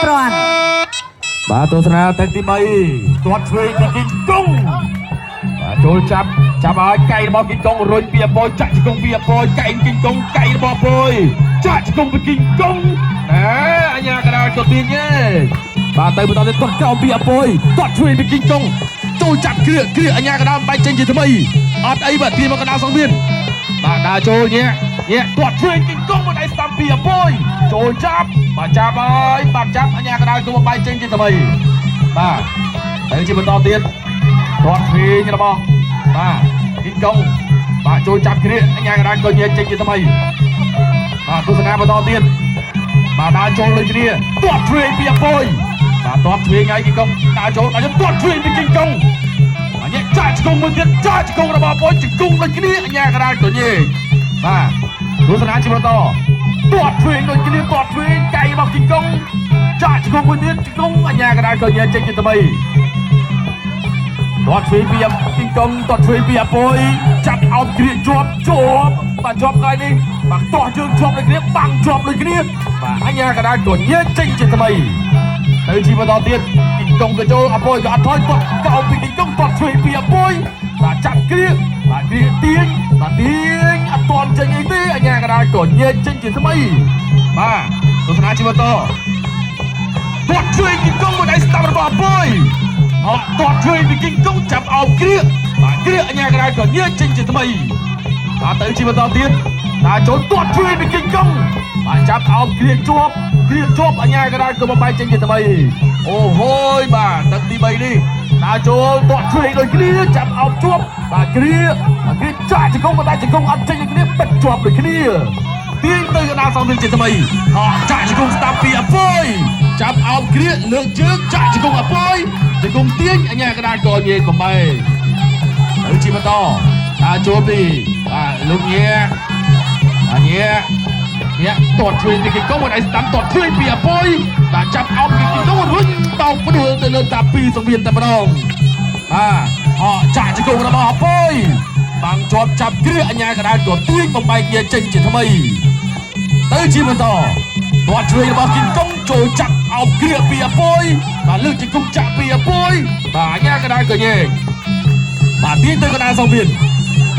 ប្រន់បាទទស្សនាទឹកទី3ទាត់ធ្វើពីគីកុងបាទចូលចាប់ឲ្យកៃរបស់គីកុងរុញពីអពយចាក់ជង្គង់ពីអពយកៃគីកុងកៃរបស់អពយចាក់ជង្គង់ពីគីកុងអញ្ញាកណ្ដាលក៏ទាញទេបាទទៅបន្តទៀតទាត់ក្រោមពីអពយទាត់ធ្វើពីគីកុងចូលចាប់គ្រឿអញ្ញាកណ្ដាលបែកចេញជាថ្មីអត់អីបាទទាញមកកណ្ដាលសងមានបាទដើរចូលញាក់ទាត់ធ្វើគីកុងមកដៃស្ដាំពីអពយចូលចាប់បាទចាប់ហើយបាទចាប់អញ្ញាកណ្ដាលក៏បែកចេញជាថ្មីបាទទៅជាបន្តទៀតទាត់ធ្វើរបស់បាទគីកុងបាទចូលចាប់គ្រឿអញ្ញាកណ្ដាលក៏ញាក់ចេញជាថ្មីបាទទស្សនាបន្តទៀតបាទដើរចូលលើគ្នាទាត់ធ្វើពីអពយបាទទាត់ធ្វើហើយគីកុងដើរចូលទាត់ធ្វើពីគីកុងអញ្ញាចាក់ជង្គង់មួយទៀតចាក់ជង្គង់របស់អពយជង្គង់ដូចគ្នាអញ្ញាកណ្ដាលក៏ញាក់បាទទស្សនាជាបន្តទាត់ធ្វើដូចគ្នាទាត់ធ្វើកៃរបស់គីកុងចាក់ជង្គង់មួយទៀតជង្គង់អញ្ញាកណ្ដាលក៏ញាក់ចេញជាថ្មីទាត់ធ្វើពីគីកុងទាត់ធ្វើពីអពយចាប់អោបគ្រាជាប់បាទជាប់កន្លែងនេះបាទទាស់ជើងជាប់ដូចគ្នាបាំងជាប់ដូចគ្នាបាទអញ្ញាកណ្ដាលក៏ញាក់ចេញជាថ្មីទៅជាបន្តទៀតគីកុងក៏ចូលអពយក៏អត់ថយទាត់កោបពីគីកុងទាត់ធ្វើពីអពយបាទចាប់គ្រាបាទគ្រាទាញអត់ទាន់ចេញអីទេអញ្ញាកណ្ដាលក៏ញាក់ចេញជាថ្មីបាទទស្សនាជាបន្តទាត់ធ្វើគីកុងមកដៃស្ដាំរបស់អពយទាត់ធ្វើពីគីកុងចាប់អោបគ្រាបាទគ្រាអញ្ញាកណ្ដាលក៏ញាក់ចេញជាថ្មីបាទទៅជាបន្តទៀតតាចូលទាត់ធ្វើពីគីកុងបាទចាប់អោបគ្រាជាប់អញ្ញាកណ្ដាលក៏បែកចេញជាថ្មីអូហូយបាទទឹកទី3នេះតាចូលទាត់ធ្វើដូចគ្នាចាប់អោបជាប់បាទគ្រាចាក់ជង្គង់តែជង្គង់អត់ចេញដូចគ្នាបិទជាប់ដូចគ្នាទាញទៅកណ្ដាលសងវិញជាថ្មីចាក់ជង្គង់ស្ដាប់ពីអពយចាប់អោបគ្រាលើកជើងចាក់ជង្គង់អពយជង្គង់ទាញអញ្ញាកណ្ដាលក៏ងាយបំបែកទៅជាបន្តតាចូលពីបាទលោកញាទាត់ធ្វើពីគីកុងមកដៃស្ដាំទាត់ធ្វើពីអពយបាទចាប់អោបពីគីកុងរុញតោកផ្ដួលទៅលើតាពីសង្វៀនតែម្ដងបាទចាក់ជង្គង់របស់អពយបាំងជាប់ចាប់គ្រាអញ្ញាកណ្ដាលក៏ទាញបំបែកញាចេញជាថ្មីទៅជាបន្តទាត់ធ្វើរបស់គីកុងចូលចាប់អោបគ្រាពីអពយបាទលើកជង្គង់ចាក់ពីអពយបាទអញ្ញាកណ្ដាលក៏ញែកបាទទាញទៅកណ្ដាលសង្វៀន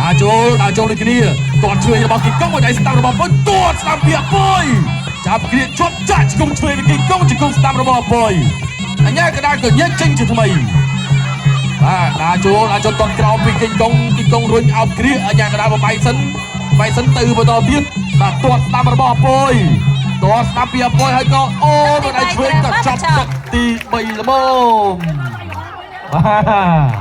ដើរចូលដូចគ្នាទាត់ជួយរបស់គីកុងមកដៃស្ដាំរបស់អពយទាត់ស្ដាំពីអពយចាប់គ្រាជាប់ចាក់ជង្គង់ជួយពីគីកុងជង្គង់ស្ដាំរបស់អពយអញ្ញាកណ្ដាលក៏ញែកចេញជាថ្មីបាទដើរចូលទាត់ក្រោមពីគីកុងរុញអោបគ្រាអញ្ញាកណ្ដាលបបែកសិនទៅបន្តទៀតបាទទាត់ស្ដាំរបស់អពយទាត់ស្ដាំពីអពយហើយក៏អូមកដៃឆ្វេងក៏ចាប់ទឹកទី3ល្មមបាទ